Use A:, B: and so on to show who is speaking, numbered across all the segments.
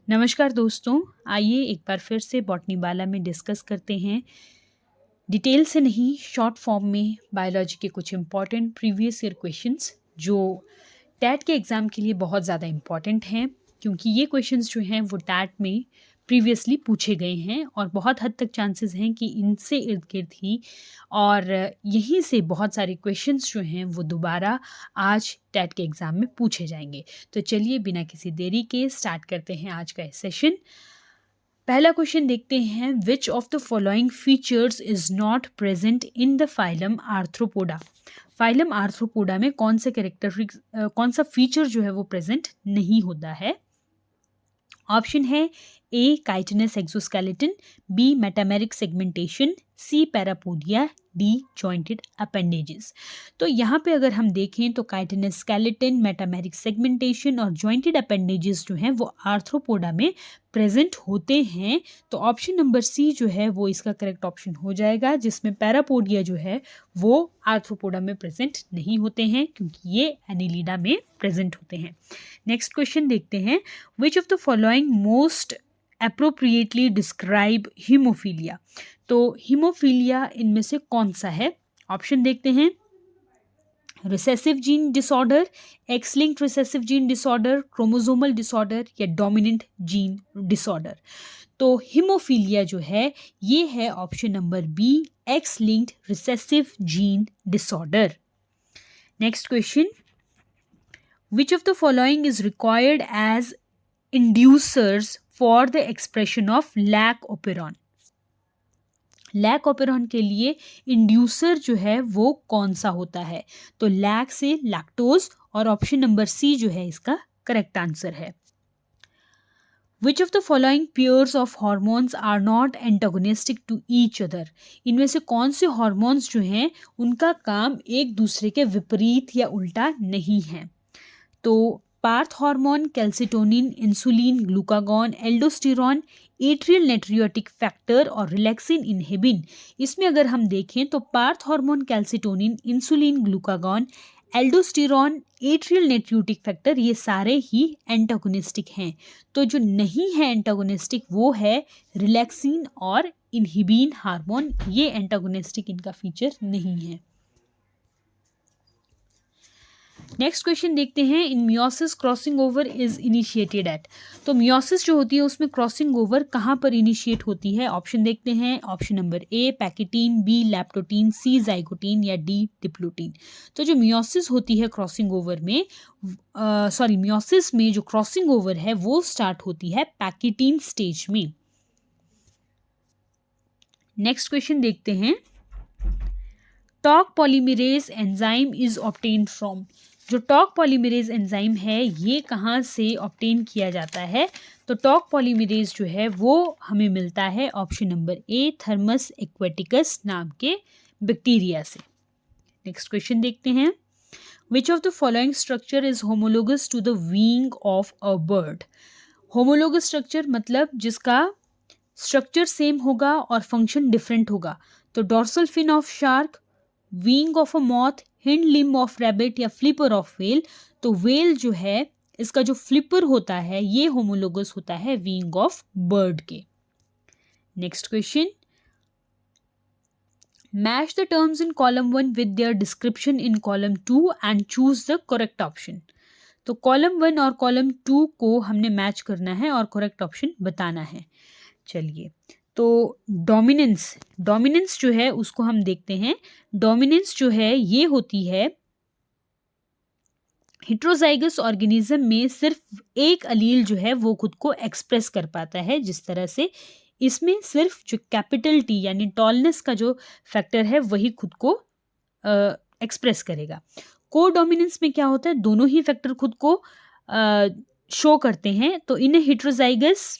A: नमस्कार दोस्तों, आइए एक बार फिर से बॉटनी वाला में डिस्कस करते हैं। डिटेल से नहीं, शॉर्ट फॉर्म में बायोलॉजी के कुछ इम्पॉर्टेंट प्रीवियस ईयर क्वेश्चंस जो टैट के एग्ज़ाम के लिए बहुत ज़्यादा इम्पॉर्टेंट हैं, क्योंकि ये क्वेश्चंस जो हैं वो टैट में प्रीवियसली पूछे गए हैं और बहुत हद तक चांसेस हैं कि इनसे इर्द गिर्द ही और यहीं से बहुत सारे क्वेश्चंस जो हैं वो दोबारा आज टैट के एग्ज़ाम में पूछे जाएंगे। तो चलिए बिना किसी देरी के स्टार्ट करते हैं आज का सेशन। पहला क्वेश्चन देखते हैं, which of the following features is not present in the phylum arthropoda. Phylum arthropoda में कौन सा फीचर जो है वो प्रेजेंट नहीं होता है। ऑप्शन है A chitinous exoskeleton, B metameric segmentation, C parapodia, D jointed appendages. तो यहाँ पे अगर हम देखें तो काइटिनस स्केलेटन, मेटामेरिक सेगमेंटेशन और जॉइंटेड अपेंडेजेस जो हैं वो आर्थ्रोपोडा में प्रेजेंट होते हैं। तो ऑप्शन नंबर सी जो है वो इसका करेक्ट ऑप्शन हो जाएगा, जिसमें पैरापोडिया जो है वो आर्थ्रोपोडा में प्रेजेंट नहीं होते हैं क्योंकि ये एनिलिडा में प्रेजेंट होते हैं। नेक्स्ट क्वेश्चन देखते हैं, which of the following most appropriately describe haemophilia. तो हीमोफीलिया इनमें से कौन सा है। ऑप्शन देखते हैं, recessive gene disorder, X linked recessive gene disorder, chromosomal disorder या डोमिनेंट जीन डिसऑर्डर। तो हीमोफीलिया जो है ये है option number B, X linked recessive gene disorder. Next question, which of the following is required as inducers for the expression of lac operon। Lac operon के लिए inducer जो है वो कौन सा होता है। तो लैक से लैक्टोज और ऑप्शन नंबर सी जो है इसका करेक्ट आंसर है। Which of the following pairs of hormones are not antagonistic to each other। इनमें से कौन से हॉर्मोन्स जो हैं उनका काम एक दूसरे के विपरीत या उल्टा नहीं है। तो parathormone, calcitonin, insulin, glucagon, aldosterone, atrial natriuretic factor और रिलैक्सिन इनहिबिन। इसमें अगर हम देखें तो parathormone, calcitonin, insulin, glucagon, aldosterone, atrial natriuretic factor ये सारे ही एंटागोनिस्टिक हैं। तो जो नहीं है एंटागोनिस्टिक वो है रिलैक्सिन और इनहिबिन हार्मोन, ये एंटागोनिस्टिक इनका फीचर नहीं है। नेक्स्ट क्वेश्चन देखते हैं, in meiosis crossing over is initiated at. तो मियोसिस जो होती है उसमें क्रॉसिंग ओवर कहाँ पर इनिशिएट होती है। ऑप्शन देखते हैं, option number A pachytene, B leptotene, C zygotene या डी डिप्लोटीन। तो जो मियोसिस होती है क्रॉसिंग ओवर में मियोसिस में जो क्रॉसिंग ओवर है वो स्टार्ट होती है पैकेटीन स्टेज में। नेक्स्ट क्वेश्चन देखते हैं, talk polymerase enzyme is obtained from. जो टॉक पॉलीमरेज एंजाइम है ये कहाँ से ऑब्टेन किया जाता है। तो टॉक पॉलीमरेज जो है वो हमें मिलता है option number A Thermus aquaticus नाम के बैक्टीरिया से। नेक्स्ट क्वेश्चन देखते हैं, which of the following structure is homologous to the wing of a bird. Homologous structure मतलब जिसका स्ट्रक्चर सेम होगा और फंक्शन डिफरेंट होगा। तो dorsal fin of shark, wing of a moth, hind limb of rabbit या flipper of whale. तो whale जो है इसका जो फ्लिपर होता है ये होमोलोगस होता है विंग ऑफ बर्ड के। Next question, match the terms in column 1 with their description in column 2 and choose the correct option. तो कॉलम 1 और कॉलम 2 को हमने मैच करना है और करेक्ट ऑप्शन बताना है। चलिए, तो डोमिनेंस जो है उसको हम देखते हैं। डोमिनेंस जो है ये होती है हेट्रोजाइगस ऑर्गेनिज्म में सिर्फ एक अलील जो है वो खुद को एक्सप्रेस कर पाता है, जिस तरह से इसमें सिर्फ जो कैपिटल टी यानी टॉलनेस का जो फैक्टर है वही खुद को एक्सप्रेस करेगा। कोडोमिनेंस में क्या होता है, दोनों ही फैक्टर खुद को शो करते हैं। तो इन heterozygous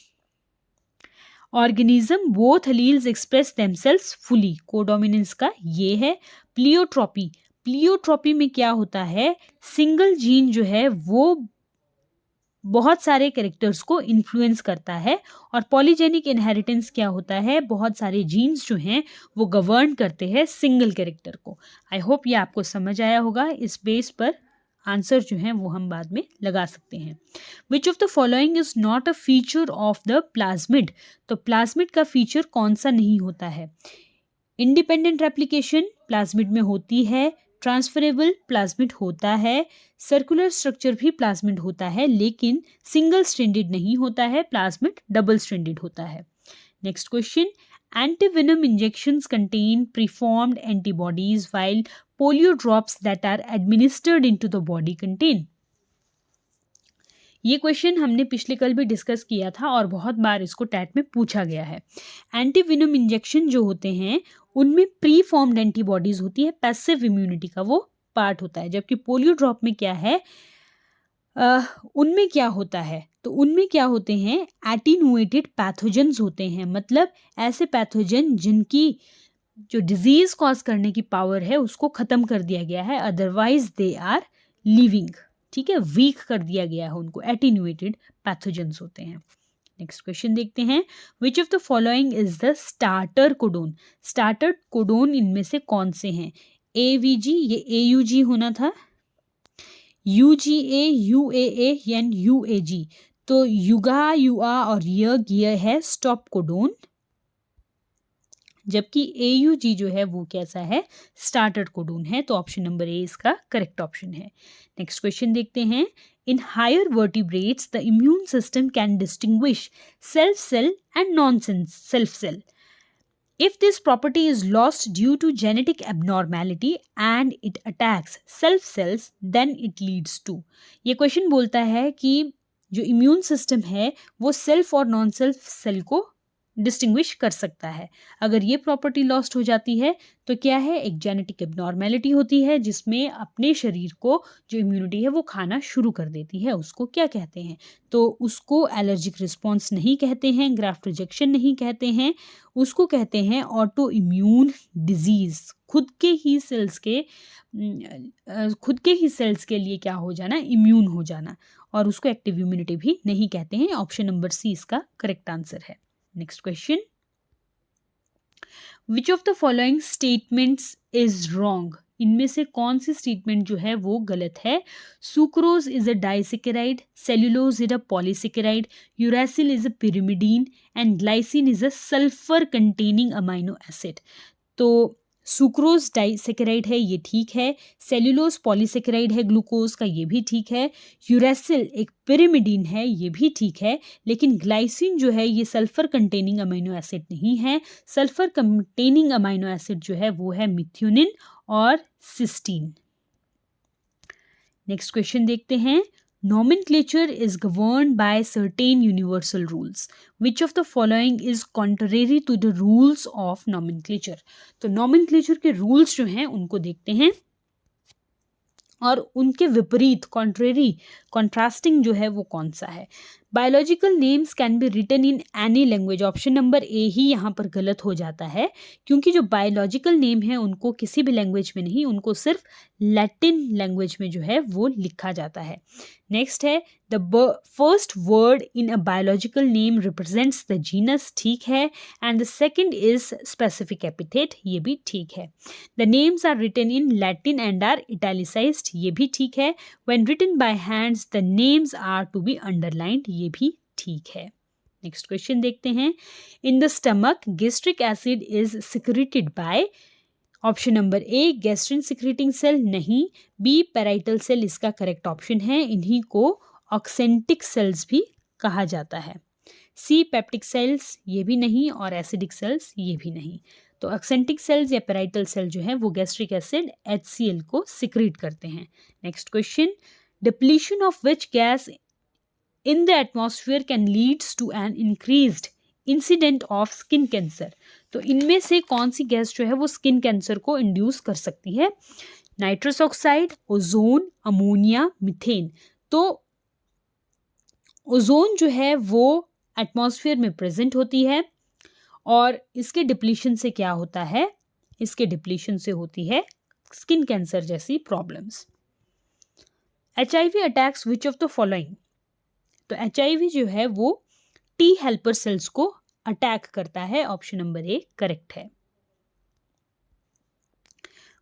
A: organism both alleles express themselves fully. Codominance का ये है। प्लियोट्रॉपी में क्या होता है, सिंगल जीन जो है वो बहुत सारे कैरेक्टर्स को इन्फ्लुएंस करता है। और पॉलीजेनिक इनहेरिटेंस क्या होता है, बहुत सारे जीन्स जो हैं वो गवर्न करते हैं सिंगल कैरेक्टर को। आई होप ये आपको समझ आया होगा। इस बेस पर आंसर जो है वो हम बाद में लगा सकते हैं। Which of the following is not a feature of the plasmid, तो प्लाज्मिड का फीचर कौन सा नहीं होता है? इंडिपेंडेंट रेप्लिकेशन प्लाज्मिड में होती है, ट्रांसफरेबल प्लाज्मिड होता है, सर्कुलर स्ट्रक्चर भी प्लाज्मिड होता है, लेकिन सिंगल स्ट्रैंडेड नहीं होता है, प्लाज्मिड डबल स्ट्रैंडेड होता है। Next question, antivenom injections contain preformed antibodies while polio drops that are administered into the body contain। ये क्वेश्चन हमने पिछले कल भी डिस्कस किया था और बहुत बार इसको टैट में पूछा गया है। एंटीविनम इंजेक्शन जो होते हैं उनमें प्री फॉर्म्ड एंटीबॉडीज होती है, पैसिव इम्यूनिटी का वो पार्ट होता है, जबकि पोलियो ड्रॉप में क्या है, उनमें क्या होता है, तो उनमें क्या होते हैं, एटीनुएटेड पैथोजेंस होते हैं, मतलब ऐसे पैथोजन जिनकी जो डिजीज कॉज करने की पावर है उसको खत्म कर दिया गया है, अदरवाइज दे आर लिविंग, ठीक है, वीक कर दिया गया है उनको, एटीनुएटेड पैथोजेंस होते हैं। नेक्स्ट क्वेश्चन देखते हैं, which of the following is the starter codon, starter codon इनमें से कौन से हैं? एवीजी, ये एयूजी होना था, यूजीए, यूएए एंड यूएजी, तो युगा, युआ और ये है स्टॉप कोडोन, जबकि एयूजी जो है वो कैसा है, स्टार्टर कोडोन है, तो ऑप्शन नंबर ए इसका करेक्ट ऑप्शन है। नेक्स्ट क्वेश्चन देखते हैं, in higher vertebrates the immune system can distinguish self cell and non self cell. If this property is lost due to genetic abnormality and it attacks self cells, then it leads to। ये question बोलता है कि जो immune system है वो self और non self cell को distinguish कर सकता है। अगर ये प्रॉपर्टी लॉस्ट हो जाती है तो क्या है, एक जेनेटिक एबनॉर्मेलिटी होती है जिसमें अपने शरीर को जो इम्यूनिटी है वो खाना शुरू कर देती है, उसको क्या कहते हैं, तो उसको एलर्जिक रिस्पॉन्स नहीं कहते हैं, ग्राफ्ट रिजेक्शन नहीं कहते हैं, उसको कहते हैं ऑटो इम्यून डिजीज। खुद के ही सेल्स के लिए क्या हो जाना, इम्यून हो जाना, और उसको एक्टिव इम्यूनिटी भी नहीं कहते हैं। ऑप्शन नंबर सी इसका करेक्ट आंसर है। Next question, which of the following statements is wrong, इनमें से कौन सी स्टेटमेंट जो है वो गलत है? Sucrose is a disaccharide, cellulose is a polysaccharide, uracil is a pyrimidine and glycine is a sulphur containing amino acid. तो सुक्रोज डाइसेकेराइड है, ये ठीक है, सेल्यूलोज पॉलीसेकेराइड है ग्लूकोज का, ये भी ठीक है, यूरासिल एक पिरिमिडीन है, ये भी ठीक है, लेकिन ग्लाइसिन जो है ये सल्फर कंटेनिंग अमाइनो एसिड नहीं है। सल्फर कंटेनिंग अमाइनो एसिड जो है वो है मिथ्योनिन और सिस्टीन। नेक्स्ट क्वेश्चन देखते हैं, nomenclature is governed by certain universal rules. Which of the following is contrary to the rules of nomenclature? तो nomenclature के rules जो हैं उनको देखते हैं और उनके विपरीत कॉन्ट्रेरी कॉन्ट्रास्टिंग जो है वो कौन सा है। Biological names can be written in any language, option number A ही यहाँ पर गलत हो जाता है, क्योंकि जो बायोलॉजिकल नेम है उनको किसी भी लैंग्वेज में नहीं, उनको सिर्फ लैटिन लैंग्वेज में जो है वो लिखा जाता है। नेक्स्ट है, the first word in a biological name represents the genus, ठीक है, and the second is specific epithet, ये भी ठीक है। The names are written in Latin and are italicised, ये भी ठीक है। When written by hands the names are to be underlined, ये भी ठीक है। नेक्स्ट क्वेश्चन देखते हैं, in the stomach gastric acid is secreted by, option number A gastrin secreting cell नहीं, बी पैराइटल सेल इसका करेक्ट ऑप्शन है, इन्हीं को ऑक्सेंटिक सेल्स भी कहा जाता है। सी पेप्टिक सेल्स ये भी नहीं, और एसिडिक सेल्स ये भी नहीं। तो ऑक्सेंटिक सेल्स या पैराइटल सेल जो है वो गैस्ट्रिक एसिड HCl को सिक्रीट करते हैं। Next question, depletion of which gas in the atmosphere can leads to an increased incident of skin cancer. तो इनमें से कौन सी गैस जो है वो स्किन कैंसर को इंड्यूस कर सकती है? Nitrous oxide, ozone, ammonia, methane. तो ओजोन जो है वो एटमॉस्फेयर में प्रेजेंट होती है और इसके डिप्लीशन से क्या होता है, इसके डिप्लीशन से होती है स्किन कैंसर जैसी problems. HIV attacks which of the following, तो HIV जो है वो T हेल्पर सेल्स को अटैक करता है, ऑप्शन नंबर ए करेक्ट है।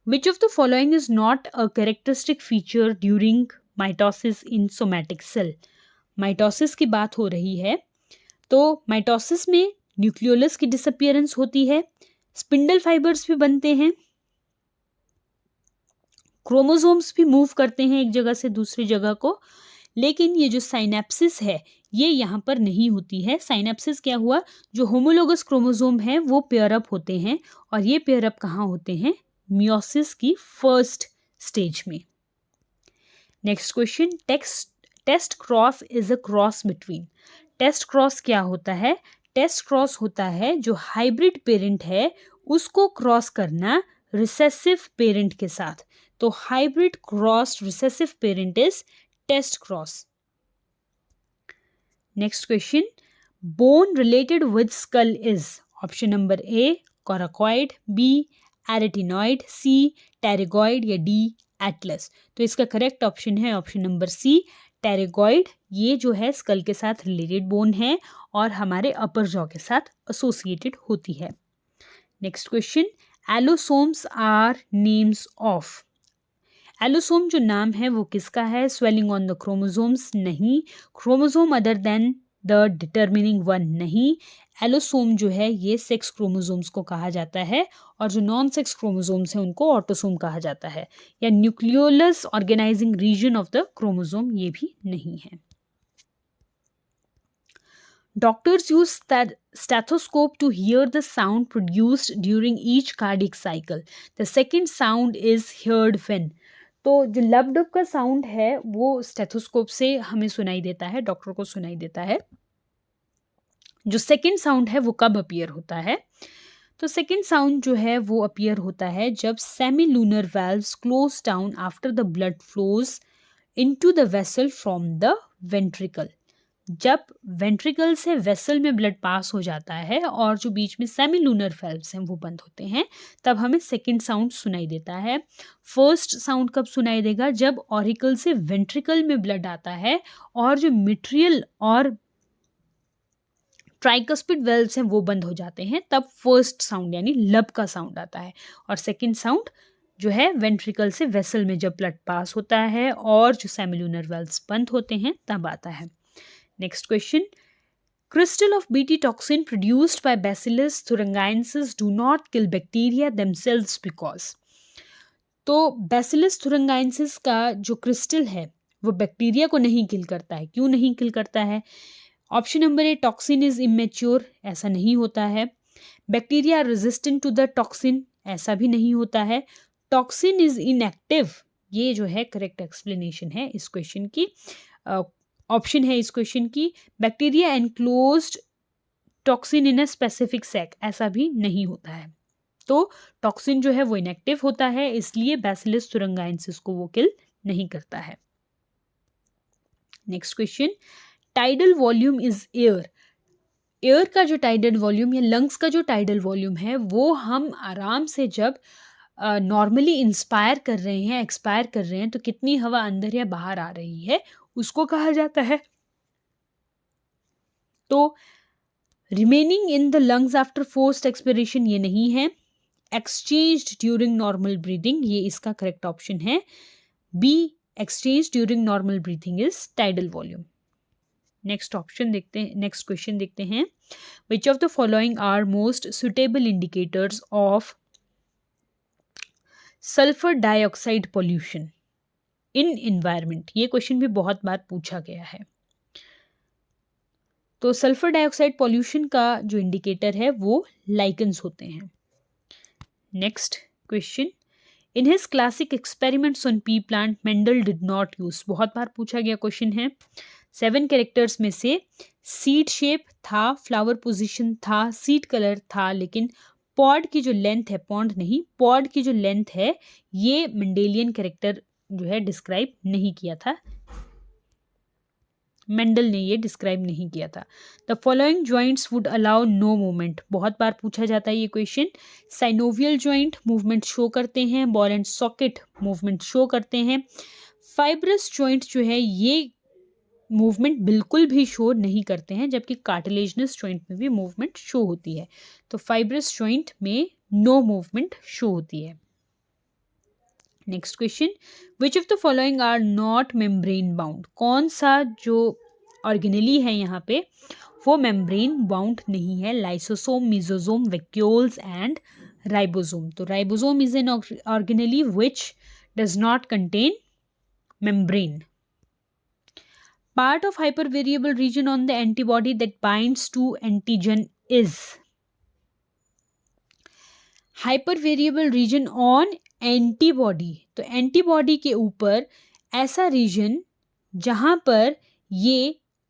A: Which of the following is not a characteristic feature during mitosis in somatic cell? Mitosis की बात हो रही है, तो माइटोसिस में न्यूक्लियोलस की डिसअपियरेंस होती है, स्पिंडल फाइबर्स भी बनते हैं, क्रोमोसोम्स भी मूव करते हैं एक जगह से दूसरी जगह को, लेकिन ये जो साइनेप्सिस है ये यहाँ पर नहीं होती है। साइनेप्सिस क्या हुआ, जो होमोलोगस क्रोमोसोम है वो पेयर अप होते हैं, और ये पेयर अप कहाँ होते हैं, मियोसिस की फर्स्ट स्टेज में। Next question, test cross is a cross between. Test cross क्या होता है? टेस्ट क्रॉस होता है जो हाइब्रिड पेरेंट है उसको क्रॉस करना रिसेसिव पेरेंट के साथ। तो hybrid cross recessive parent is test cross. Next question, bone related with skull is. Option number A coracoid, B arytenoid, C pterygoid या डी एटलस। तो इसका करेक्ट ऑप्शन है ऑप्शन नंबर सी टेरेगॉइड। ये जो है स्कल के साथ related bone है और हमारे अपर जॉ के साथ एसोसिएटेड होती है। Next question, allosomes are names of. Allosome जो नाम है वो किसका है? स्वेलिंग ऑन द क्रोमोसोम्स नहीं, chromosome other than the determining one नहीं। एलोसोम जो है ये सेक्स क्रोमोसोम्स को कहा जाता है, और जो नॉन सेक्स क्रोमोसोम्स हैं उनको ऑटोसोम कहा जाता है, या nucleolus organising region of the chromosome ये भी नहीं है। Doctors use stethoscope to hear the sound produced during each cardiac cycle. The second sound is heard when. तो जो लब डब का साउंड है वो स्टेथोस्कोप से हमें सुनाई देता है, डॉक्टर को सुनाई देता है। जो सेकंड साउंड है वो कब अपीयर होता है? तो सेकंड साउंड जो है वो अपीयर होता है जब semilunar valves close down after the blood flows into the vessel from the ventricle. जब वेंट्रिकल से वेसल में ब्लड पास हो जाता है और जो बीच में सेमीलूनर वाल्व्स हैं वो बंद होते हैं, तब हमें सेकंड साउंड सुनाई देता है। फर्स्ट साउंड कब सुनाई देगा? जब ऑरिकल से वेंट्रिकल में ब्लड आता है और जो मिट्रियल और ट्राइकस्पिड वेल्व्स हैं वो बंद हो जाते हैं, तब फर्स्ट साउंड यानी लब का साउंड आता है। और सेकंड साउंड जो है वेंट्रिकल से वेसल में जब ब्लड पास होता है और जो सेमीलूनर वेल्व्स बंद होते हैं तब आता है। Next question, crystal of Bt toxin produced by Bacillus thuringiensis do not kill bacteria themselves because. तो Bacillus thuringiensis का जो क्रिस्टल है वो बैक्टीरिया को नहीं किल करता है। क्यों नहीं किल करता है? Option number A toxin is immature, ऐसा नहीं होता है। Bacteria resistant to the toxin, ऐसा भी नहीं होता है। टॉक्सिन इज इनएक्टिव, ये जो है करेक्ट एक्सप्लेनेशन है इस क्वेश्चन की। ऑप्शन है इस क्वेश्चन की, bacteria enclosed toxin in a specific sac, ऐसा भी नहीं होता है। तो टॉक्सिन जो है वो इनएक्टिव होता है, इसलिए बैसिलस thuringiensis को वो किल नहीं करता है। Next question, tidal volume is air. Air का जो टाइडल वॉल्यूम या लंग्स का जो टाइडल वॉल्यूम है वो हम आराम से जब नॉर्मली इंस्पायर कर रहे हैं, एक्सपायर कर रहे हैं, तो कितनी हवा अंदर या बाहर आ रही है उसको कहा जाता है। तो remaining in the lungs after forced expiration ये नहीं है। एक्सचेंज्ड ड्यूरिंग नॉर्मल ब्रीदिंग, ये इसका करेक्ट ऑप्शन है। B exchange during normal breathing is tidal volume. Next option देखते हैं, नेक्स्ट क्वेश्चन देखते हैं, which of the following are most suitable indicators of sulphur dioxide pollution in environment. ये question भी बहुत बार पूछा गया है। तो सल्फर डाइऑक्साइड पॉल्यूशन का जो इंडिकेटर है वो लाइकेंस होते हैं। Next question, in his classic experiments on P plant Mendel did not use. बहुत बार पूछा गया क्वेश्चन है। 7 कैरेक्टर्स में से सीड शेप था, फ्लावर पोजीशन था, सीड कलर था, लेकिन पॉड की जो लेंथ है, पॉन्ड नहीं, पॉड की जो लेंथ है ये मेंडेलियन कैरेक्टर जो है डिस्क्राइब नहीं किया था, मेंडल ने ये डिस्क्राइब नहीं किया था। The following joints would allow no movement, बहुत बार पूछा जाता है ये question. Synovial joint movement show करते हैं, ball and socket movement show करते हैं। फाइब्रस जॉइंट जो है ये मूवमेंट बिल्कुल भी शो नहीं करते हैं, जबकि कार्टिलेजनस जॉइंट में भी मूवमेंट शो होती है। तो फाइब्रस जॉइंट में नो मूवमेंट शो होती है। Next question, which of the following are not membrane bound? कौन सा जो ऑर्गेनेली है यहाँ पे वो मेम्ब्रेन बाउंड नहीं है? Lysosome, mesosome, vacuoles and ribosome. तो ribosome is an organelle which does not contain membrane. Part of hypervariable region on the antibody that binds to antigen is hypervariable region on antibody. तो antibody के ऊपर ऐसा reason जहां पर ये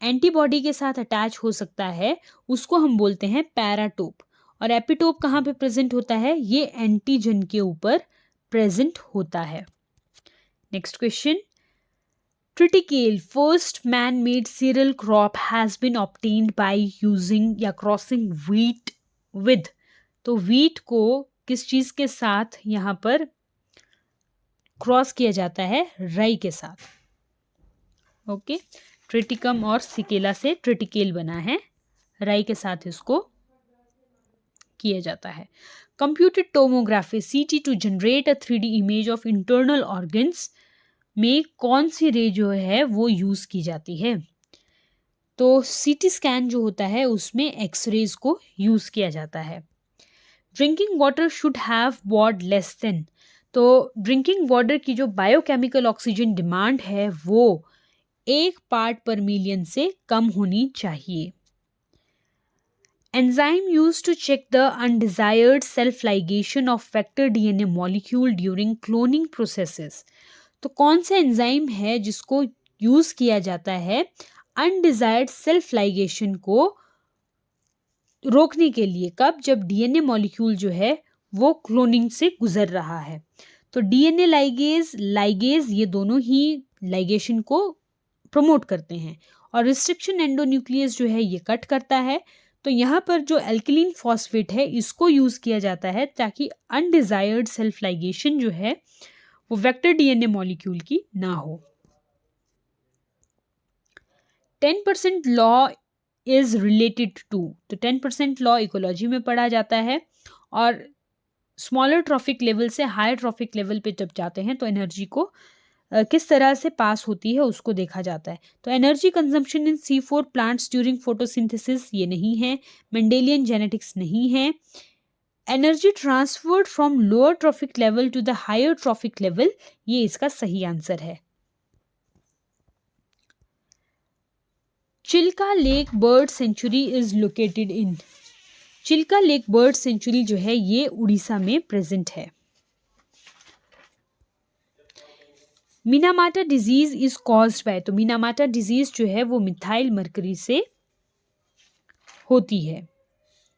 A: antibody के साथ अटैच हो सकता है उसको हम बोलते हैं पैराटोप. और एपिटोप कहाँ पे प्रेजेंट होता है? ये एंटीजन के ऊपर प्रेजेंट होता है. Next question, Triticale, first man-made cereal crop, has been obtained by using या crossing wheat with. तो wheat को किस चीज के साथ यहाँ पर क्रॉस किया जाता है? राई के साथ. ओके, ट्रिटिकम और सिकेला से ट्रिटिकेल बना है, राई के साथ इसको किया जाता है. Computed tomography CT to generate a 3D image of internal organs में कौन सी रे जो है वो यूज की जाती है? तो CT स्कैन जो होता है उसमें एक्सरेज को यूज किया जाता है. Drinking water should have what less than. तो ड्रिंकिंग वाटर की जो बायोकेमिकल ऑक्सीजन डिमांड है वो 1 पार्ट पर मिलियन से कम होनी चाहिए. Enzyme use to check the undesired self ligation of vector DNA molecule during cloning processes. तो कौन सा एंजाइम है जिसको यूज किया जाता है अनडिजायर्ड सेल्फ लाइगेशन को रोकने के लिए? कब? जब DNA मॉलिक्यूल जो है वो क्लोनिंग से गुजर रहा है. तो DNA लाइगेज ये दोनों ही लाइगेशन को प्रमोट करते हैं और रिस्ट्रिक्शन एंडोन्यूक्लियस जो है ये कट करता है. तो यहाँ पर जो एल्किलीन फॉस्फेट है इसको यूज किया जाता है ताकि अनडिजायर्ड सेल्फ लाइगेशन जो है वो वेक्टर DNA मॉलिक्यूल की ना हो. 10% लॉ इज रिलेटेड टू. तो 10% लॉ इकोलॉजी में पढ़ा जाता है और स्मॉलर ट्रॉफिक लेवल से हायर ट्रॉफिक लेवल पे जब जाते हैं तो एनर्जी को किस तरह से पास होती है उसको देखा जाता है. तो energy consumption in C4 plants during photosynthesis ये नहीं है. मेंडेलियन जेनेटिक्स नहीं है. Energy transferred from lower trophic level to the higher trophic level, ये इसका सही आंसर है. Chilka lake bird sanctuary is located in. Chilka lake bird sanctuary जो है ये उड़ीसा में प्रेजेंट है. Minamata disease is caused by. तो मिनामाटा डिजीज जो है वो मिथाइल मरकरी से होती है,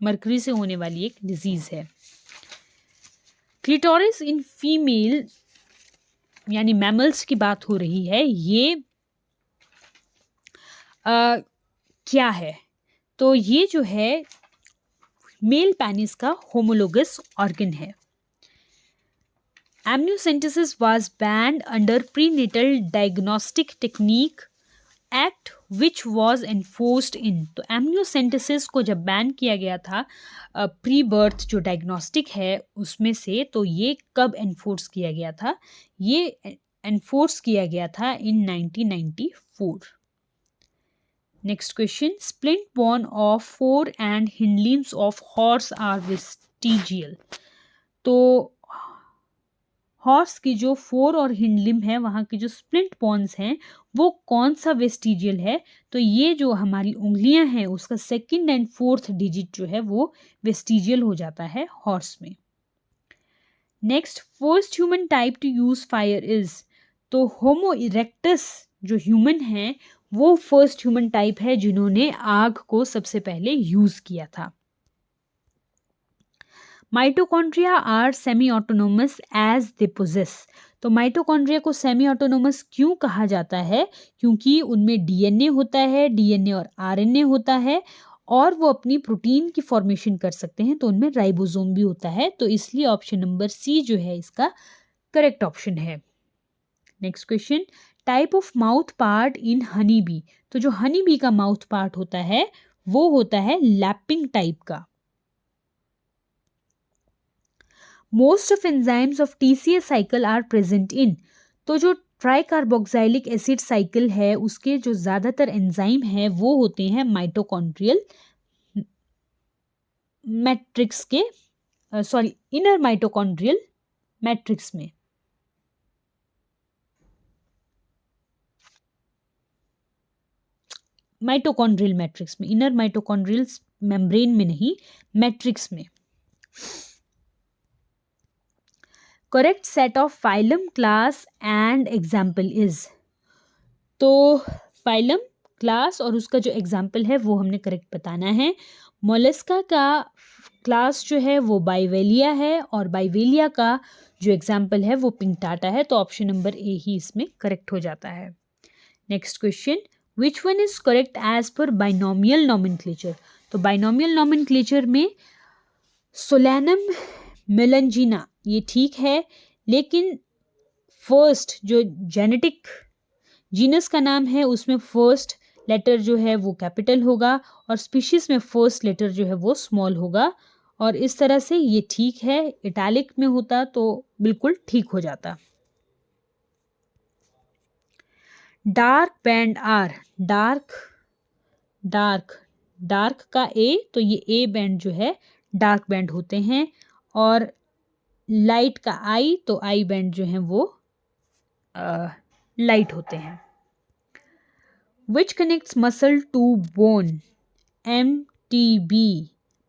A: मरकरी से होने वाली एक डिजीज है. क्लिटोरिस इन फीमेल यानी मैमल्स की बात हो रही है, ये क्या है? तो ये जो है मेल पेनिस का होमोलोगस ऑर्गन है. Amniocentesis was banned under prenatal diagnostic technique act which was enforced in. तो एमनियोसेंटेसिस को जब बैन किया गया था प्री बर्थ जो डायग्नोस्टिक है उसमें से, तो ये कब एनफोर्स किया गया था? ये एनफोर्स किया गया था in 1994. Next question, splint bone of fore and hind limbs of horse are vestigial. तो हॉर्स की जो फोर और हिंड लिम्ब है वहाँ की जो स्प्लिंट बोन्स हैं वो कौन सा वेस्टिजियल है? तो ये जो हमारी उंगलियां हैं उसका 2nd and 4th डिजिट जो है वो वेस्टिजियल हो जाता है हॉर्स में. Next, first human type two use fire is. तो होमो इरेक्टस जो ह्यूमन है वो फर्स्ट ह्यूमन टाइप है जिन्होंने आग को सबसे पहले यूज किया था. Mitochondria are semi autonomous as they possess. तो माइटोकॉन्ड्रिया को सेमी ऑटोनोमस क्यों कहा जाता है? क्योंकि उनमें DNA होता है, DNA और RNA होता है और वो अपनी प्रोटीन की फॉर्मेशन कर सकते हैं, तो उनमें राइबोसोम भी होता है. तो इसलिए ऑप्शन नंबर C जो है इसका करेक्ट ऑप्शन है. Next question, type of mouth part in honey bee. तो जो हनी बी का माउथ पार्ट होता है वो होता है लैपिंग टाइप का. Most of enzymes of TCA cycle are present in, तो जो ट्राई कार्बोक्साइलिक एसिड साइकिल है उसके जो ज़्यादातर एंजाइम है वो होते हैं माइटोकॉन्ड्रियल मैट्रिक्स के इनर माइटोकॉन्ड्रियल मैट्रिक्स में। माइटोकॉन्ड्रियल मैट्रिक्स में, इनर माइटोकॉन्ड्रियल मेम्ब्रेन में नहीं, मैट्रिक्स में। Correct set of phylum, class and example is, तो फाइलम, क्लास और उसका जो एग्जाम्पल है वो हमने करेक्ट बताना है। मोलस्का का क्लास जो है वो बाइवेलिया है और बाइवेलिया का जो एग्जाम्पल है वो पिंकटाटा है, तो ऑप्शन नंबर ए ही इसमें करेक्ट हो जाता है। Next question, which one is correct as per binomial nomenclature, तो बाइनोमियल नॉमेनक्लेचर में सोलैनम मेलंजीना ये ठीक है, लेकिन फर्स्ट जो जेनेटिक जीनस का नाम है उसमें फर्स्ट लेटर जो है वो कैपिटल होगा और स्पीशीज में फर्स्ट लेटर जो है वो स्मॉल होगा, और इस तरह से ये ठीक है। इटैलिक में होता तो बिल्कुल ठीक हो जाता। Dark band are, dark dark dark का ए, तो ये ए बैंड जो है डार्क बैंड होते हैं, और लाइट का आई, तो आई बैंड जो है वो लाइट होते हैं। Which connects muscle to bone, MTB,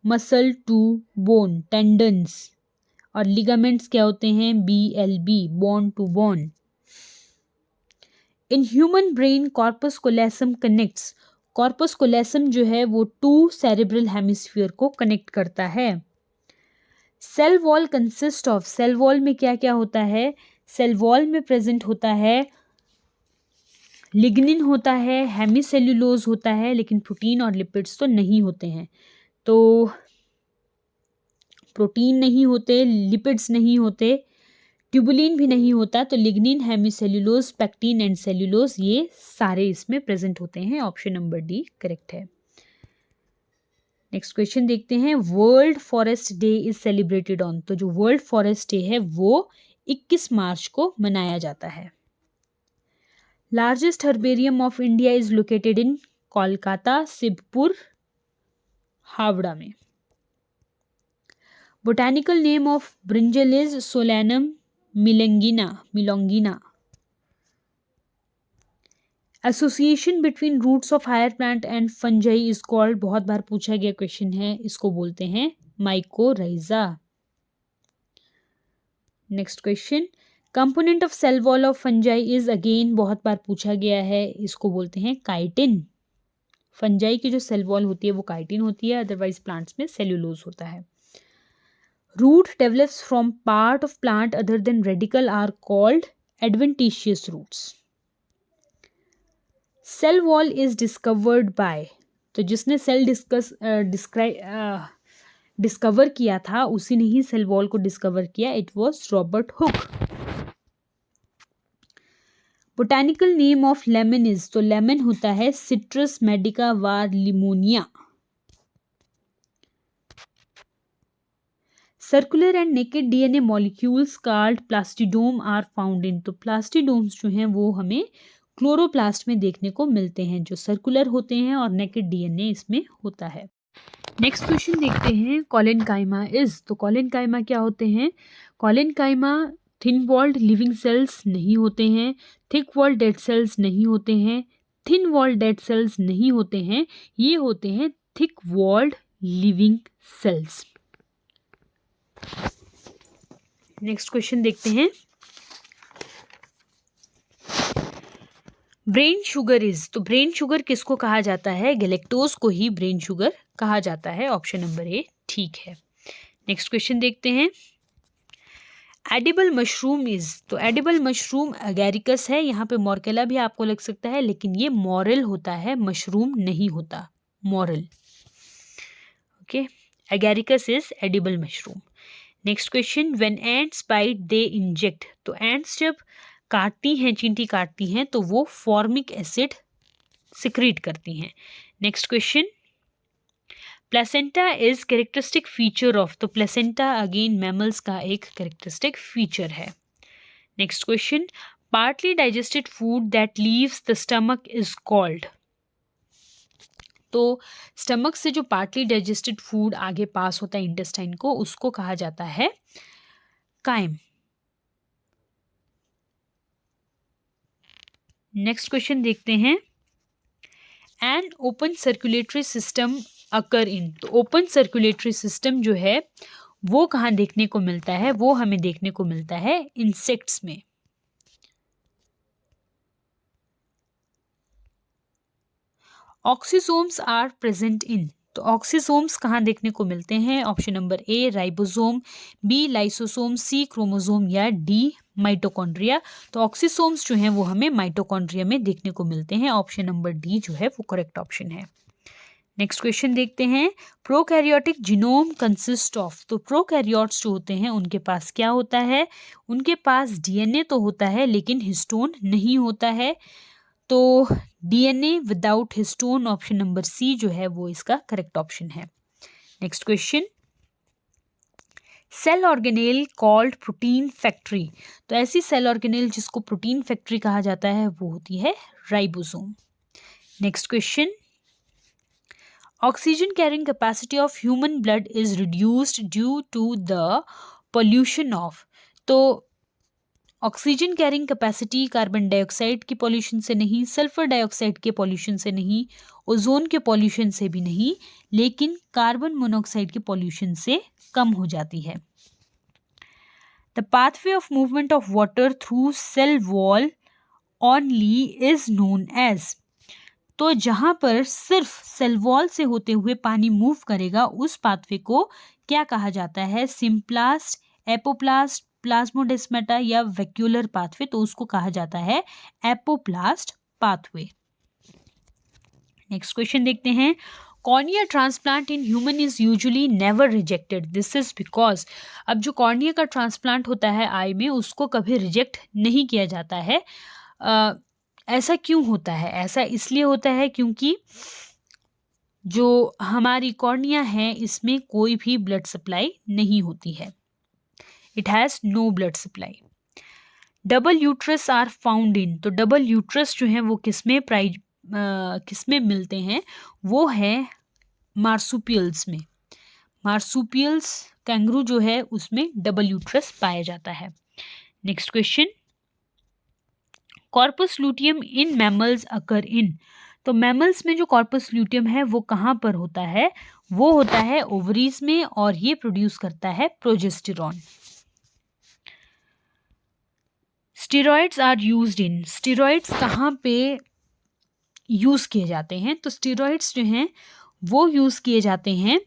A: muscle to bone, tendons, और लिगामेंट्स क्या होते हैं, BLB, bone to bone. In human brain corpus callosum connects, corpus callosum जो है वो 2 सेरेब्रल हेमिस्फीयर को कनेक्ट करता है। Cell wall consist of, cell wall में क्या क्या होता है, सेल वॉल में प्रेजेंट होता है लिग्निन होता है, हेमीसेल्यूलोज होता है, लेकिन प्रोटीन और लिपिड्स तो नहीं होते हैं। तो प्रोटीन नहीं होते, लिपिड्स नहीं होते, ट्यूबुलिन भी नहीं होता, तो lignin, hemicellulose, pectin and cellulose ये सारे इसमें प्रेजेंट होते हैं। ऑप्शन नंबर डी करेक्ट है। नेक्स्ट क्वेश्चन देखते हैं, world forest day is celebrated on, तो जो वर्ल्ड फॉरेस्ट डे है वो 21 मार्च को मनाया जाता है। Largest herbarium of India is located in Kolkata, Sibpur, Howrah में। Botanical name of brinjal is solanum melongena. Association between roots of higher plant and fungi is called, बहुत बार पूछा गया क्वेश्चन है, इसको बोलते हैं mycorrhiza. Next question, component of cell wall of fungi is, again बहुत बार पूछा गया है, इसको बोलते हैं काइटिन। फंजाई की जो सेल वॉल होती है वो काइटिन होती है, अदरवाइज प्लांट्स में सेल्यूलोज होता है। Root develops from part of plant other than radicle are called adventitious roots. Cell wall is discovered by, तो जिसने सेल डिस्कवर किया था उसी ने ही सेल वॉल को डिस्कवर किया, it was Robert Hooke. Botanical name of lemon is, तो लेमन होता है citrus medica var limonia. Circular and naked DNA molecules called plastidome are found in, तो प्लास्टिडोम्स जो हैं वो हमें क्लोरोप्लास्ट में देखने को मिलते हैं, जो सर्कुलर होते हैं, और नेकेड DNA इसमें होता है। नेक्स्ट क्वेश्चन देखते हैं, कॉलेनकाइमा इज, तो कॉलेनकाइमा क्या होते हैं, collenchyma thin walled living cells नहीं होते हैं, थिक वॉल्ड डेड सेल्स नहीं होते हैं, थिन वॉल्ड डेड सेल्स नहीं होते हैं, ये होते हैं thick walled living cells. Next question देखते हैं, ब्रेन शुगर इज, तो ब्रेन शुगर किसको कहा जाता है, गैलेक्टोज को ही ब्रेन शुगर कहा जाता है। ऑप्शन नंबर ए ठीक है। नेक्स्ट क्वेश्चन देखते हैं, एडिबल मशरूम इज, तो एडिबल मशरूम अगैरिकस है, यहाँ पे मॉर्केला भी आपको लग सकता है, लेकिन ये मॉरल होता है, मशरूम नहीं होता, morel. Okay, Agaricus is edible mushroom. Next question, when ants bite they inject, तो एंट्स जब काटती हैं, चींटी काटती हैं, तो वो फॉर्मिक एसिड सिक्रीट करती हैं। Next question, placenta is characteristic feature of, तो प्लेसेंटा अगेन मैमल्स का एक कैरेक्टरिस्टिक फीचर है। Next question, partly digested food that leaves the stomach is called, तो स्टमक से जो पार्टली डाइजेस्टेड फूड आगे पास होता है इंटेस्टाइन को, उसको कहा जाता है काइम। नेक्स्ट क्वेश्चन देखते हैं, an open circulatory system occur in, तो ओपन सर्कुलेटरी सिस्टम जो है वो कहाँ देखने को मिलता है, वो हमें देखने को मिलता है इंसेक्ट्स में। ऑक्सीसोम्स आर प्रेजेंट इन, तो ऑक्सीसोम्स कहाँ देखने को मिलते हैं, option number A ribosome, B lysosome, C chromosome या डी माइटोकॉन्ड्रिया। तो ऑक्सीसोम्स जो हैं वो हमें माइटोकॉन्ड्रिया में देखने को मिलते हैं, ऑप्शन नंबर डी जो है वो करेक्ट ऑप्शन है। नेक्स्ट क्वेश्चन देखते हैं, प्रोकैरियोटिक जीनोम कंसिस्ट ऑफ, तो प्रोकैरियोट्स जो होते हैं उनके पास क्या होता है, उनके पास डीएनए तो होता है लेकिन हिस्टोन नहीं होता है, तो DNA without histone, option number C जो है वो इसका करेक्ट ऑप्शन है। Next question, cell organelle called protein factory, तो ऐसी सेल ऑर्गेनेल जिसको प्रोटीन फैक्ट्री कहा जाता है वो होती है ribosome. Next question, oxygen carrying capacity of human blood is reduced due to the pollution of, तो oxygen carrying capacity carbon dioxide की पॉल्यूशन से नहीं, सल्फर डाइऑक्साइड के पॉल्यूशन से नहीं, ओजोन के पॉल्यूशन से भी नहीं, लेकिन कार्बन मोनोऑक्साइड के पॉल्यूशन से कम हो जाती है। The pathway of movement of water through cell wall only is known as, तो जहां पर सिर्फ सेल वॉल से होते हुए पानी मूव करेगा उस पाथवे को क्या कहा जाता है, सिम्प्लास्ट, एपोप्लास्ट, प्लाज्मोडेस्माटा या वैक्यूलर पाथवे, तो उसको कहा जाता है एपोप्लास्ट पाथवे। नेक्स्ट क्वेश्चन देखते हैं, cornea transplant in human is usually never rejected, this is because, अब जो कॉर्निया का ट्रांसप्लांट होता है आई में उसको कभी रिजेक्ट नहीं किया जाता है। ऐसा क्यों होता है, ऐसा इसलिए होता है क्योंकि जो हमारी कॉर्निया है इसमें कोई भी ब्लड सप्लाई नहीं होती है, it has no blood supply. Double uterus are found in, तो डबल यूट्रस जो है वो किसमें मिलते हैं, वो है मार्सुपियल्स में, मार्सुपियल्स कैंगरू जो है उसमें डबल यूट्रस पाया जाता है। Next question, corpus luteum in mammals occur in, तो मैमल्स में जो कॉर्पस लूटियम है वो कहाँ पर होता है, वो होता है ओवरीज में और ये प्रोड्यूस करता है progesterone. Steroids are used in, steroids कहाँ पे यूज किए जाते हैं, तो स्टेरॉइड्स जो हैं वो यूज किए जाते हैं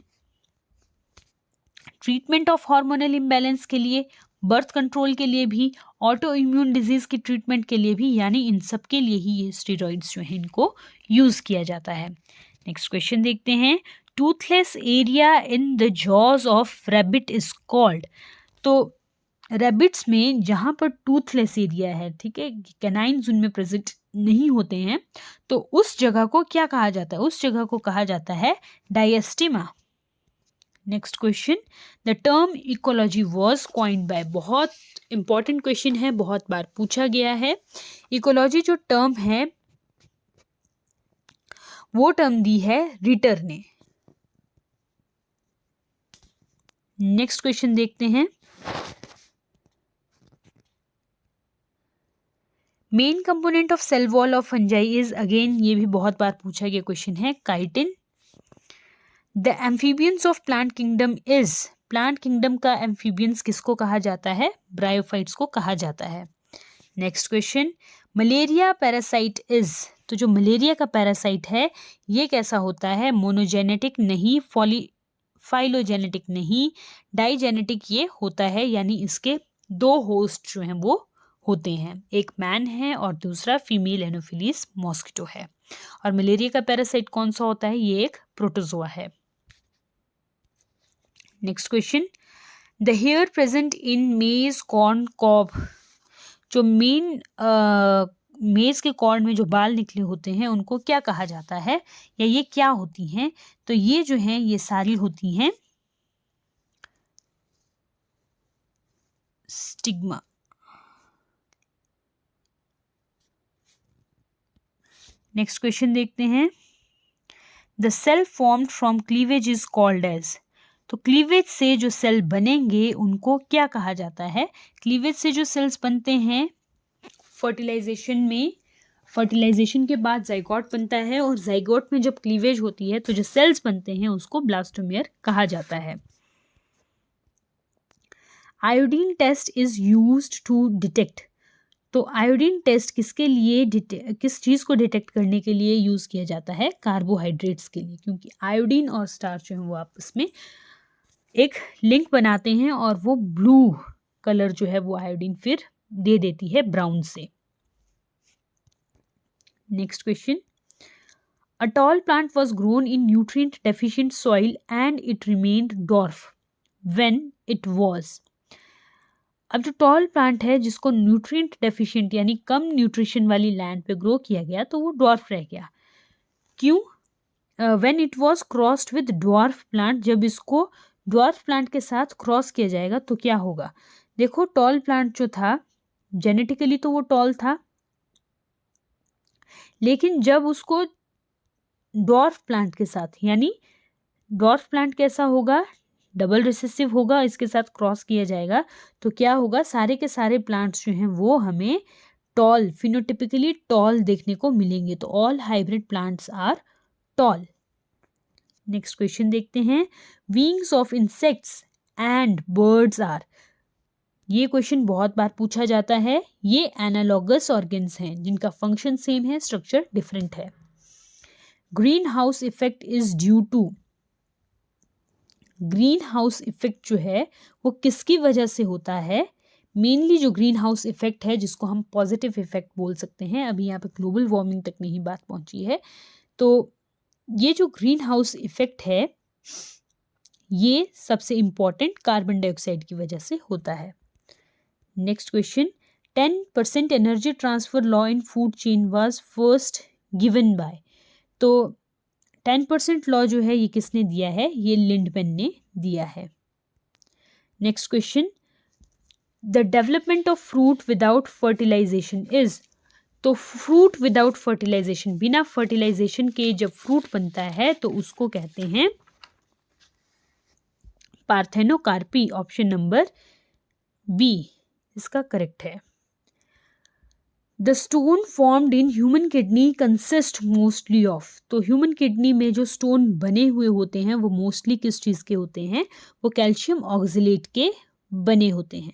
A: ट्रीटमेंट ऑफ हार्मोनल इम्बैलेंस के लिए, बर्थ कंट्रोल के लिए भी, ऑटो इम्यून डिजीज की ट्रीटमेंट के लिए भी, यानी इन सब के लिए ही ये स्टेरॉइड्स जो हैं इनको यूज किया जाता है। नेक्स्ट क्वेश्चन देखते हैं, Toothless area in the jaws of rabbit is called, तो रैबिट्स में जहाँ पर टूथलेस एरिया है, ठीक है, कैनाइन्स उनमें प्रेजेंट नहीं होते हैं, तो उस जगह को क्या कहा जाता है, उस जगह को कहा जाता है diastema. Next question, the term ecology was coined bye, बहुत इंपॉर्टेंट क्वेश्चन है, बहुत बार पूछा गया है। इकोलॉजी जो टर्म है वो टर्म दी है रिटर ने। नेक्स्ट क्वेश्चन देखते हैं, main component of cell wall of fungi is, again ये भी बहुत बार पूछा गया क्वेश्चन है, chitin. The amphibians of plant kingdom is, plant kingdom का एम्फीबियंस किसको कहा जाता है, ब्रायोफाइट्स को कहा जाता है। Next question, malaria parasite is, तो जो मलेरिया का पैरासाइट है ये कैसा होता है, मोनोजेनेटिक नहीं, फाइलोजेनेटिक नहीं, डाइजेनेटिक ये होता है, यानी इसके दो होस्ट जो हैं वो होते हैं, एक मैन है और दूसरा फीमेल एनोफिलीस मॉस्किटो है। और मलेरिया का पैरासाइट कौन सा होता है, ये एक प्रोटोजोआ है। Next question, the hair present in maize corn cob, जो मेन मेज के कॉर्ड में जो बाल निकले होते हैं उनको क्या कहा जाता है, या ये क्या होती हैं? तो ये जो हैं ये सारी होती हैं स्टिग्मा। नेक्स्ट क्वेश्चन देखते हैं। The cell formed from cleavage is called as. तो क्लीवेज से जो सेल बनेंगे उनको क्या कहा जाता है? क्लीवेज से जो सेल्स बनते हैं फर्टिलाइजेशन में, फर्टिलाइजेशन के बाद जाइगोट बनता है, और जाइगोट में जब क्लीवेज होती है तो जो सेल्स बनते हैं उसको ब्लास्टोमेयर कहा जाता है। Iodine test is used to detect. तो आयोडीन टेस्ट किसके लिए, किस चीज़ को डिटेक्ट करने के लिए यूज़ किया जाता है? कार्बोहाइड्रेट्स के लिए, क्योंकि आयोडीन और स्टार्च जो है वो आपस में एक लिंक बनाते हैं और वो ब्लू कलर जो है वो आयोडीन फिर दे देती है ब्राउन से। Next question. A tall plant was grown in nutrient deficient soil and it remained dwarf when it was. अब जो टॉल प्लांट है जिसको न्यूट्रिएंट डेफिशिएंट यानी कम न्यूट्रिशन वाली लैंड पे ग्रो किया गया तो वो डॉर्फ रह गया। क्यों? When it was crossed with dwarf plant, जब इसको डॉर्फ प्लांट के साथ क्रॉस किया जाएगा तो क्या होगा? देखो टॉल प्लांट जो था जेनेटिकली तो वो टॉल था, लेकिन जब उसको डॉर्फ प्लांट के साथ, यानी डॉर्फ प्लांट कैसा होगा? डबल रिसेसिव होगा, इसके साथ क्रॉस किया जाएगा तो क्या होगा? सारे के सारे प्लांट्स जो हैं वो हमें टॉल, फिनोटिपिकली टॉल देखने को मिलेंगे। तो all hybrid plants are tall. Next question देखते हैं। Wings of insects and birds are. ये क्वेश्चन बहुत बार पूछा जाता है। ये एनालॉगस ऑर्गन्स हैं जिनका फंक्शन सेम है, स्ट्रक्चर डिफरेंट है। Green house effect is due to. Green house effect जो है वो किसकी वजह से होता है? मेनली जो ग्रीन हाउस इफेक्ट है जिसको हम पॉजिटिव इफेक्ट बोल सकते हैं, अभी यहाँ पे ग्लोबल वार्मिंग तक नहीं बात पहुंची है, तो ये जो ग्रीन हाउस इफेक्ट है ये सबसे इम्पॉर्टेंट कार्बन डाइऑक्साइड की वजह से होता है। Next question. 10% energy transfer law in food chain was first given by. तो 10% लॉ जो है ये किसने दिया है? ये लिंडमैन ने दिया है। Next question. The development of fruit without fertilisation is. तो फ्रूट विदाउट फर्टिलाइजेशन, बिना फर्टिलाइजेशन के जब फ्रूट बनता है तो उसको कहते हैं पार्थेनोकार्पी। ऑप्शन नंबर बी इसका करेक्ट है। The stone formed in human kidney consist mostly of. तो ह्यूमन किडनी में जो स्टोन बने हुए होते हैं वो मोस्टली किस चीज़ के होते हैं? वो कैल्शियम ऑक्सलेट के बने होते हैं।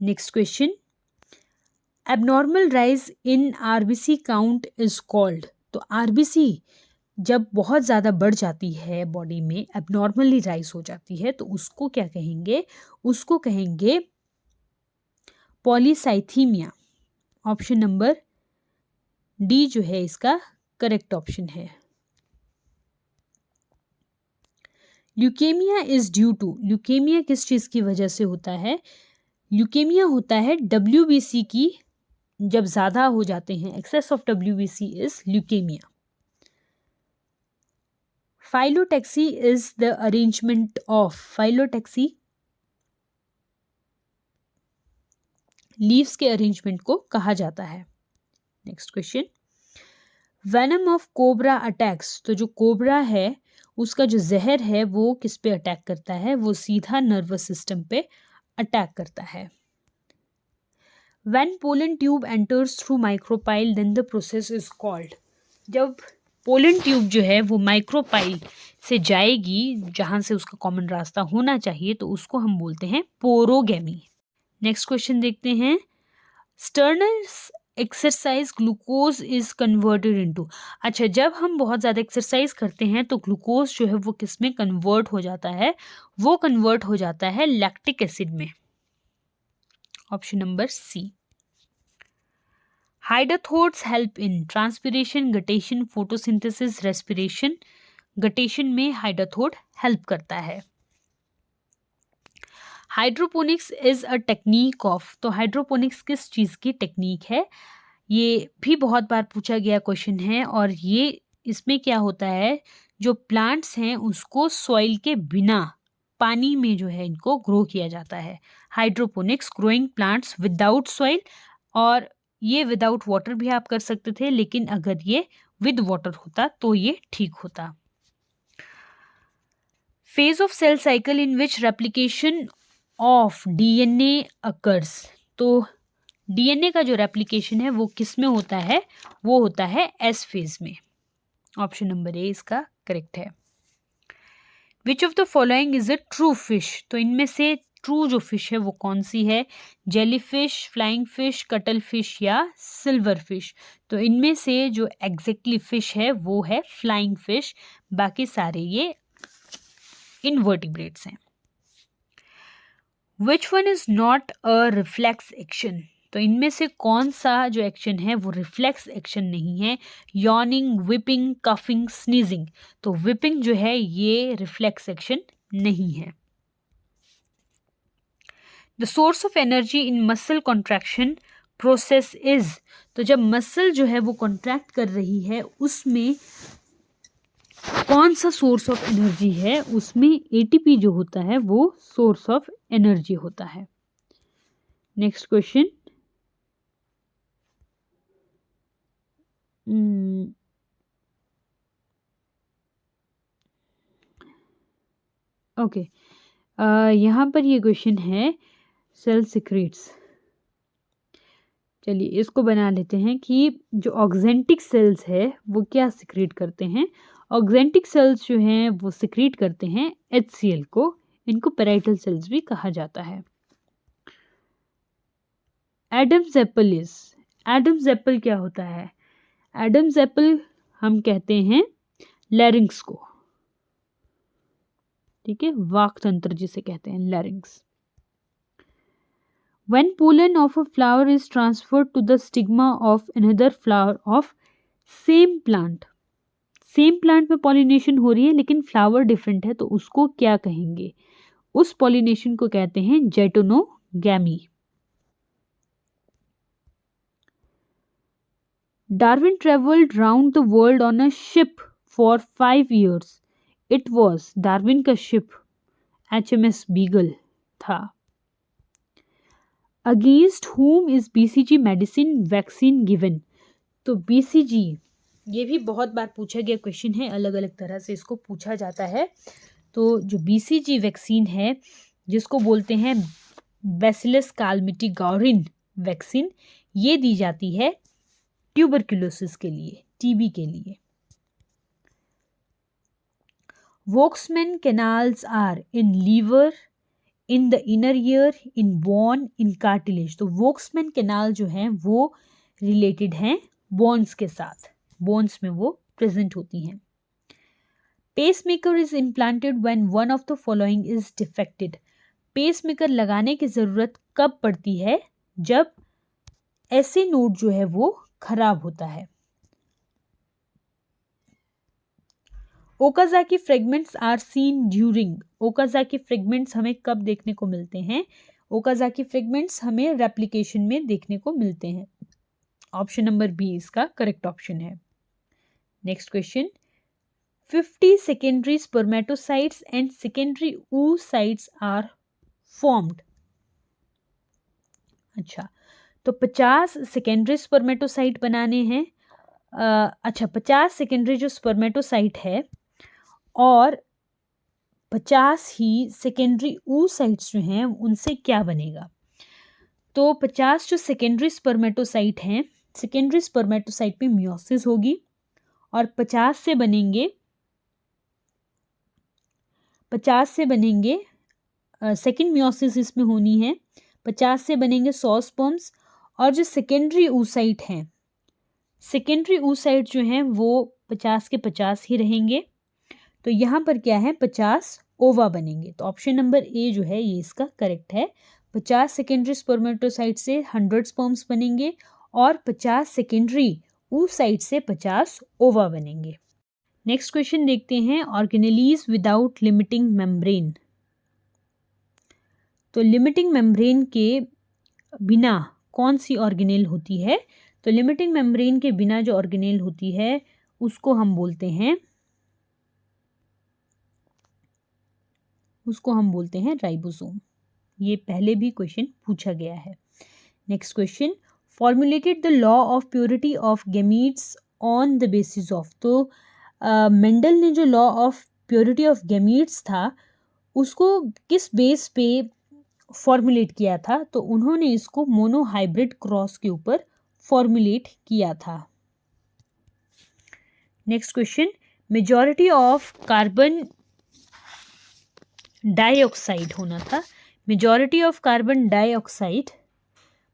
A: Next question. Abnormal rise in RBC count is called. तो आरबीसी जब बहुत ज़्यादा बढ़ जाती है बॉडी में, एबनॉर्मली राइज हो जाती है, तो उसको क्या कहेंगे? उसको कहेंगे पॉलीसाइथीमिया। ऑप्शन नंबर डी जो है इसका करेक्ट ऑप्शन है। Leukaemia is due to. Leukaemia किस चीज़ की वजह से होता है? ल्यूकेमिया होता है WBC की, जब ज़्यादा हो जाते हैं, excess of WBC is leukaemia. Phyllotaxy is the arrangement of. Phyllotaxy leaves के अरेंजमेंट को कहा जाता है। Next question. Venom of cobra attacks. तो जो कोबरा है उसका जो जहर है वो किस पे अटैक करता है? वो सीधा नर्वस सिस्टम पे अटैक करता है। When pollen tube enters through micropyle then the process is called। जब पोलन ट्यूब जो है वो माइक्रोपाइल से जाएगी जहाँ से उसका कॉमन रास्ता होना चाहिए तो उसको हम बोलते हैं पोरोगेमी। नेक्स्ट क्वेश्चन देखते हैं। Stearns exercise glucose is converted into. अच्छा, जब हम बहुत ज़्यादा एक्सरसाइज करते हैं तो ग्लूकोज जो है वो किस में कन्वर्ट हो जाता है? वो कन्वर्ट हो जाता है लैक्टिक एसिड में। Option number C. Hydathodes help in transpiration, guttation, photosynthesis, respiration. Guttation में हाइड्रोथोड हेल्प करता है। Hydroponics is a technique of. तो हाइड्रोपोनिक्स किस चीज़ की टेक्निक है? ये भी बहुत बार पूछा गया क्वेश्चन है और ये इसमें क्या होता है, जो प्लांट्स हैं उसको सॉइल के बिना पानी में जो है इनको ग्रो किया जाता है। Hydroponics, growing plants without soil, और ये विदाउट वाटर भी आप कर सकते थे, लेकिन अगर ये विद वाटर होता तो ये ठीक होता। Phase of cell cycle in which replication of DNA occurs. तो डीएनए का जो रेप्लिकेशन है वो किस में होता है, वो होता है एस फेज में। ऑप्शन नंबर ए इसका करेक्ट है। Which of the following is a true fish. तो इनमें से ट्रू जो फिश है वो कौन सी है, jelly fish, flying fish, cuttle fish या सिल्वर फिश। तो इनमें से जो एग्जैक्टली फिश है वो है फ्लाइंग फिश, बाकी सारे ये इनवर्टिब्रेट्स हैं। विच one is not a reflex action. तो इनमें से कौन सा जो एक्शन है वो रिफ्लेक्स एक्शन नहीं है, यॉर्निंग, विपिंग, कफिंग, स्नीजिंग। तो विपिंग जो है ये रिफ्लेक्स एक्शन नहीं है। The source of energy in muscle contraction process is. तो जब मसल जो है वो कॉन्ट्रैक्ट कर रही है उसमें कौन सा सोर्स ऑफ एनर्जी है, उसमें एटीपी जो होता है वो सोर्स ऑफ एनर्जी होता है। नेक्स्ट क्वेश्चन, ओके, यहाँ पर ये क्वेश्चन है सेल सिक्रीट्स। चलिए इसको बना लेते हैं कि जो ऑक्जेंटिक सेल्स है वो क्या सिक्रीट करते हैं। ऑक्जेंटिक सेल्स जो हैं वो सिक्रीट करते हैं HCl को, इनको पैराइटल सेल्स भी कहा जाता है। Adam's apple is. Adam's apple क्या होता है, एडम्स एप्पल हम कहते हैं लैरिंक्स को, ठीक है, वाक तंत्र जिसे कहते हैं larynx. When pollen of a flower is transferred to the stigma of another flower of same plant, same plant में पॉलिनेशन हो रही है लेकिन फ्लावर डिफरेंट है, तो उसको क्या कहेंगे, उस पॉलिनेशन को कहते हैं geitonogamy. Darwin travelled round the world on a ship for 5 years. It was, Darwin का शिप HMS बीगल था। Against whom is BCG medicine vaccine given. तो BCG ये भी बहुत बार पूछा गया क्वेश्चन है, अलग अलग तरह से इसको पूछा जाता है। तो जो BCG वैक्सीन है जिसको बोलते हैं बैसिलस कालमिटी-गौरिन वैक्सीन, ये दी जाती है ट्यूबरक्यूलोसिस के लिए, TB के लिए। वोक्समैन canals are in liver, in the inner ear, in bone, in cartilage. तो वोक्समैन कैनाल जो है वो रिलेटेड हैं बोन्स के साथ, बोन्स में वो प्रेजेंट होती हैं। Pacemaker is implanted when one of the following is defected. Pacemaker लगाने की ज़रूरत कब पड़ती है, जब ऐसे नोड जो है वो खराब होता है। Okazaki fragments are seen during. Okazaki fragments हमें कब देखने को मिलते हैं, ओकाज़ाकी फ्रेगमेंट्स हमें रेप्लिकेशन में देखने को मिलते हैं। ऑप्शन नंबर बी इसका करेक्ट ऑप्शन है। Next question, 50 secondary spermatocytes and secondary oocytes are formed. अच्छा, तो 50 सेकेंडरी स्पर्मेटोसाइट बनाने हैं। 50 सेकेंडरी जो स्पर्मेटोसाइट है और 50 ही सेकेंडरी oocytes जो हैं उनसे क्या बनेगा। तो 50 जो सेकेंडरी स्पर्मेटोसाइट हैं, सेकेंडरी स्पर्मेटोसाइट में मियोसिस होगी और 50 से बनेंगे सेकेंड मियोसिस इसमें होनी है, 50 से बनेंगे 100 स्पर्म्स। और जो सेकेंडरी oocyte हैं, सेकेंडरी oocyte जो हैं वो 50 के 50 ही रहेंगे। तो यहाँ पर क्या है, 50 ओवा बनेंगे। तो ऑप्शन नंबर ए जो है ये इसका करेक्ट है। 50 सेकेंडरी स्पर्मेटोसाइट से 100 स्पर्म्स बनेंगे और 50 सेकेंडरी oocyte से 50 ओवा बनेंगे। नेक्स्ट क्वेश्चन देखते हैं, ऑर्गेनेलीज विदाउट लिमिटिंग मेम्ब्रेन। तो लिमिटिंग मेम्ब्रेन के बिना कौन सी ऑर्गेनेल होती है, तो लिमिटिंग मेम्ब्रेन के बिना जो ऑर्गेनेल होती है उसको हम बोलते हैं राइबोसोम। ये पहले भी क्वेश्चन पूछा गया है। Next question, formulated the law of purity of gametes on the basis of. तो मेंडल ने जो law of purity of gametes था उसको किस बेस पे फॉर्मुलेट किया था? तो उन्होंने इसको मोनोहाइब्रिड क्रॉस के ऊपर फॉर्मुलेट किया था। Next question, majority of carbon dioxide होना था। Majority of carbon dioxide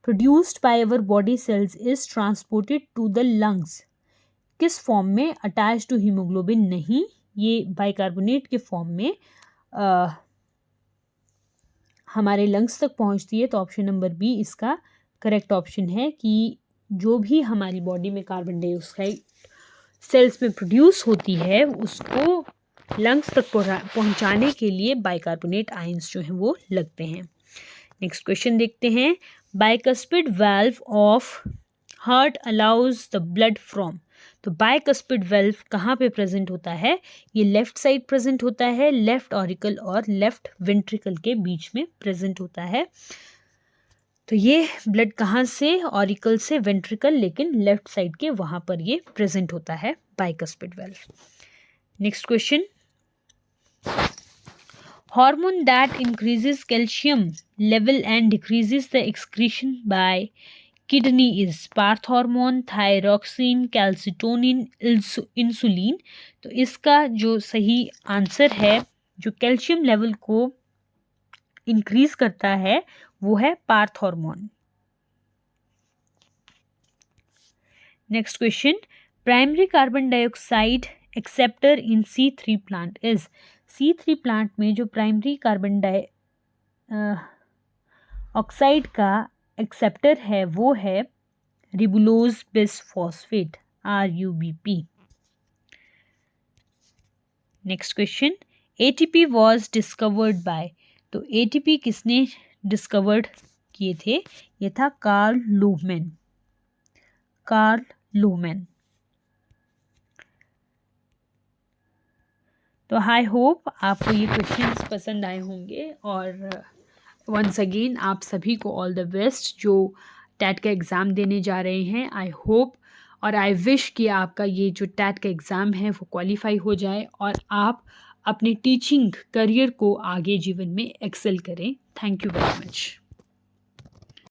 A: produced by our body cells is transported to the lungs. किस फॉर्म में? अटैच टू हीमोग्लोबिन नहीं, ये बाइकार्बोनेट के फॉर्म में हमारे लंग्स तक पहुंचती है। तो ऑप्शन नंबर बी इसका करेक्ट ऑप्शन है कि जो भी हमारी बॉडी में कार्बन डाइऑक्साइड सेल्स में प्रोड्यूस होती है उसको लंग्स तक पहुंचाने के लिए बाइकार्बोनेट आयंस जो हैं वो लगते हैं। नेक्स्ट क्वेश्चन देखते हैं, bicuspid valve of heart allows the blood from. तो बाइकस्पिड वाल्व कहाँ पे प्रेजेंट होता है? ये लेफ्ट साइड प्रेजेंट होता है, लेफ्ट ऑरिकल और लेफ्ट वेंट्रिकल के बीच में प्रेजेंट होता है। तो ये ब्लड कहाँ से? ऑरिकल से वेंट्रिकल, लेकिन लेफ्ट साइड के वहाँ पर ये प्रेजेंट होता है bicuspid valve. Next question, hormone that increases calcium level and decreases the excretion by kidney is parathormone, thyroxine, calcitonin, insulin. तो इसका जो सही आंसर है जो कैल्शियम लेवल को इंक्रीज करता है वो है parathormone. Next question, primary carbon dioxide acceptor in C3 plant is. C3 plant में जो प्राइमरी कार्बन डाइऑक्साइड का एक्सेप्टर है वो है ribulose bisphosphate, RUBP। Next question, ATP was discovered by. तो ATP किसने डिस्कवर्ड किए थे? ये था कार्ल लूहमैन। तो आई होप आपको ये क्वेश्चंस पसंद आए होंगे और वंस अगेन आप सभी को ऑल द बेस्ट जो टैट का एग्ज़ाम देने जा रहे हैं। आई होप और आई विश कि आपका ये जो टैट का एग्ज़ाम है वो क्वालिफाई हो जाए और आप अपने टीचिंग करियर को आगे जीवन में एक्सेल करें। Thank you very much.